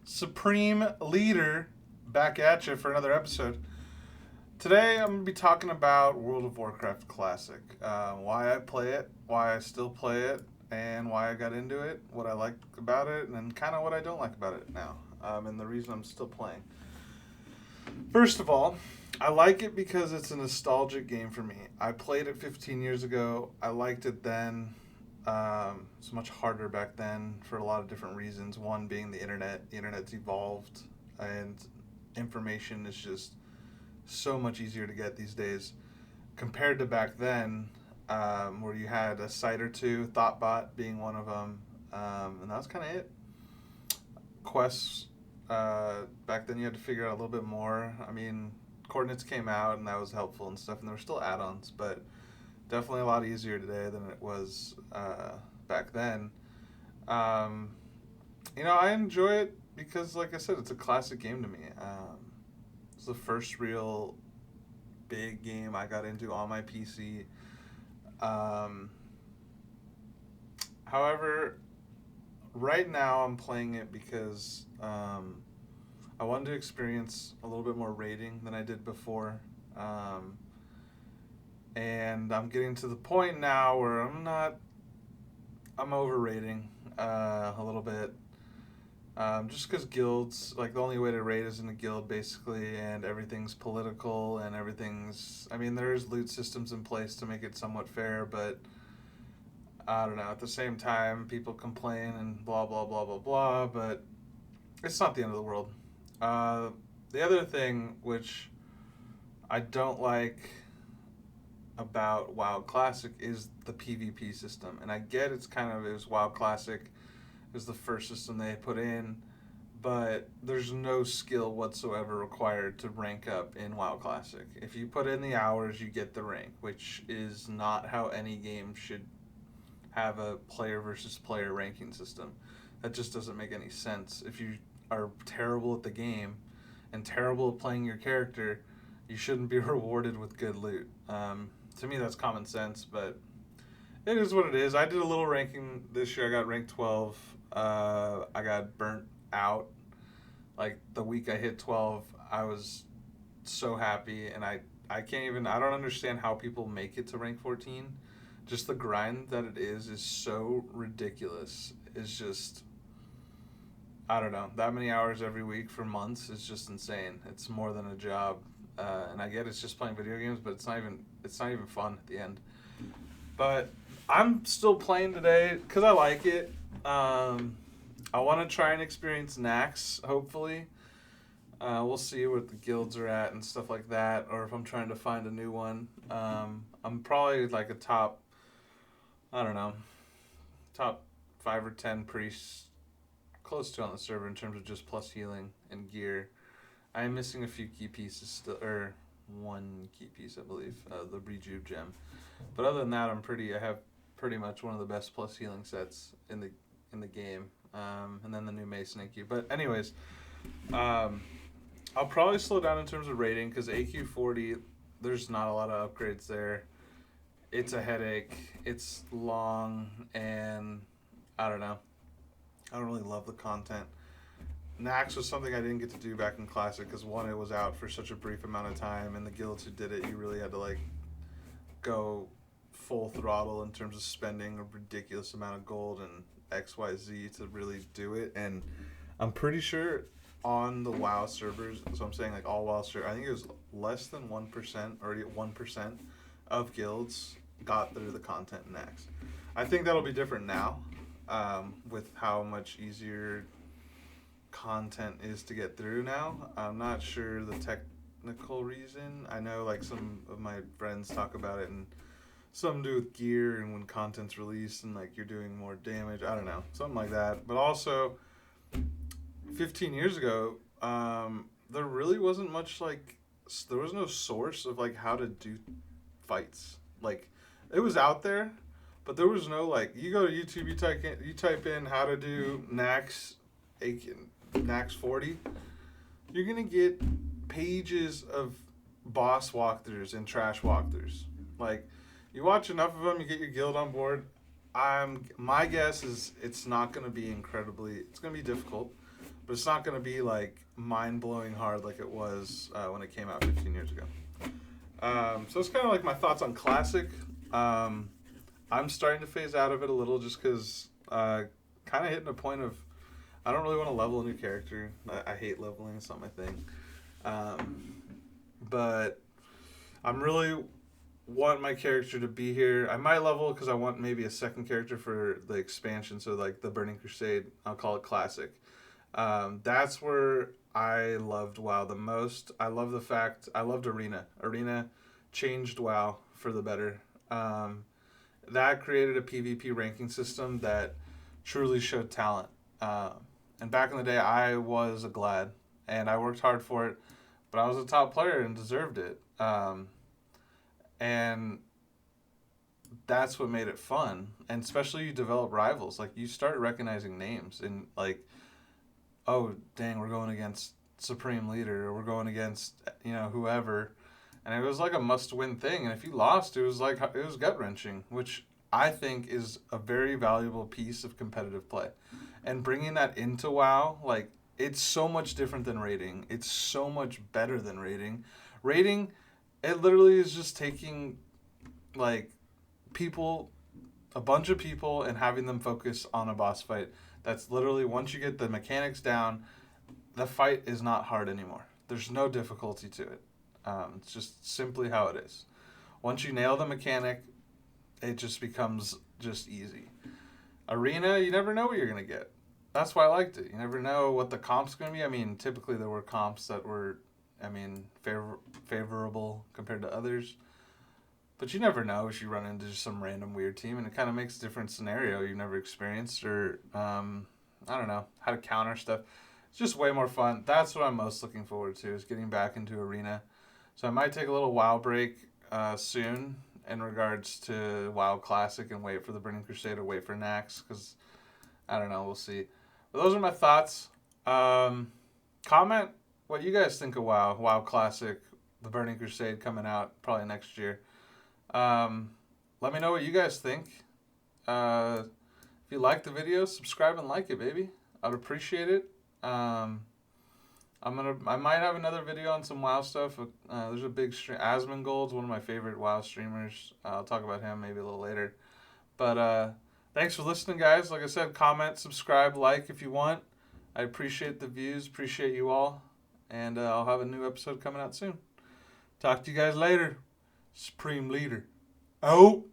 Supreme Leader, back at you for another episode. Today I'm going to be talking about World of Warcraft Classic. Why I play it, why I still play it, and why I got into it, what I like about it, and kind of what I don't like about it now, and the reason I'm still playing. First of all, I like it because it's a nostalgic game for me. I played it 15 years ago. I liked it then. It's much harder back then for a lot of different reasons. One being the internet. The internet's evolved, and information is just so much easier to get these days compared to back then, where you had a site or two, Thoughtbot being one of them, and that was kind of it. Quests, back then you had to figure out a little bit more. I mean, coordinates came out and that was helpful and stuff, and there were still add-ons, but definitely a lot easier today than it was back then. I enjoy it because, like I said, it's a classic game to me. It's the first real big game I got into on my PC. However, right now I'm playing it because I wanted to experience a little bit more raiding than I did before. And I'm getting to the point now where I'm overrating a little bit. Just because guilds, like, the only way to raid is in a guild, basically, and everything's political, and there's loot systems in place to make it somewhat fair, but I don't know, at the same time, people complain and blah, blah, blah, blah, blah, but it's not the end of the world. The other thing, which I don't like about WoW Classic, is the PvP system. And I get it was WoW Classic, it was the first system they put in, but there's no skill whatsoever required to rank up in WoW Classic. If you put in the hours, you get the rank, which is not how any game should have a player versus player ranking system. That just doesn't make any sense. If you are terrible at the game and terrible at playing your character, you shouldn't be rewarded with good loot. To me, that's common sense, but it is what it is. I did a little ranking this year. I got ranked 12. I got burnt out. Like, the week I hit 12, I was so happy, and I don't understand how people make it to rank 14. Just the grind that it is so ridiculous. It's just, I don't know, that many hours every week for months is just insane. It's more than a job. And I get it's just playing video games, but it's not even fun at the end. But I'm still playing today because I like it. I want to try and experience Nax, hopefully. We'll see what the guilds are at and stuff like that, or if I'm trying to find a new one. I'm probably like a top 5 or 10 priests, close to on the server in terms of just plus healing and gear. I am missing a few key pieces still, or one key piece, I believe, the Rejuve gem. But other than that, I have pretty much one of the best plus healing sets in the game, and then the new Mason AQ. But anyways, I'll probably slow down in terms of rating because AQ 40, there's not a lot of upgrades there. It's a headache. It's long, and I don't know. I don't really love the content. Nax was something I didn't get to do back in Classic because, one, it was out for such a brief amount of time, and the guilds who did it, you really had to go full throttle in terms of spending a ridiculous amount of gold and XYZ to really do it. And I'm pretty sure on the WoW servers, so I'm saying all WoW servers, I think it was less than 1%, or 1% of guilds got through the content in Nax. I think that'll be different now, with how much easier content is to get through now. I'm not sure the technical reason. I know some of my friends talk about it, and some do with gear and when content's released and you're doing more damage. I don't know, something like that. But also, 15 years ago, there really wasn't much there was no source of how to do fights. It was out there, but there was no you go to YouTube, you type in how to do Nax 40, you're gonna get pages of boss walkthroughs and trash walkthroughs. You watch enough of them, you get your guild on board. My guess is it's not gonna be it's gonna be difficult, but it's not going to be like mind-blowing hard like it was when it came out 15 years ago. So it's kind of like my thoughts on Classic. I'm starting to phase out of it a little just because kind of hitting a point of I don't really want to level a new character. I hate leveling. It's not my thing. But I'm really want my character to be here. I might level because I want maybe a second character for the expansion. So like the Burning Crusade, I'll call it Classic. That's where I loved WoW the most. I love the fact I loved Arena. Arena changed WoW for the better. That created a PvP ranking system that truly showed talent. And back in the day, I was a Glad, and I worked hard for it, but I was a top player and deserved it. And that's what made it fun. And especially you develop rivals. Like, you start recognizing names and, like, oh, dang, we're going against Supreme Leader, or we're going against, whoever. And it was like a must-win thing. And if you lost, it was gut-wrenching, which I think is a very valuable piece of competitive play. And bringing that into WoW, like, it's so much different than raiding. It's so much better than raiding. Raiding, it literally is just taking, like, a bunch of people and having them focus on a boss fight. That's literally, once you get the mechanics down, the fight is not hard anymore. There's no difficulty to it. It's just simply how it is. Once you nail the mechanic, it just becomes just easy. Arena, you never know what you're going to get. That's why I liked it. You never know what the comp's going to be. I mean, typically there were comps that were, favorable compared to others. But you never know if you run into just some random weird team, and it kind of makes a different scenario you've never experienced, or, I don't know, how to counter stuff. It's just way more fun. That's what I'm most looking forward to, is getting back into Arena. So I might take a little WoW break soon in regards to WoW Classic and wait for the Burning Crusade or wait for Nax, because, I don't know, we'll see. But those are my thoughts. Comment what you guys think of WoW. WoW Classic, the Burning Crusade coming out probably next year. Let me know what you guys think. If you like the video, subscribe and like it, baby. I'd appreciate it. I might have another video on some WoW stuff. There's a big stream. Asmongold's one of my favorite WoW streamers. I'll talk about him maybe a little later. But thanks for listening, guys. Like I said, comment, subscribe, like if you want. I appreciate the views. Appreciate you all. And I'll have a new episode coming out soon. Talk to you guys later. Supreme Leader. Oh.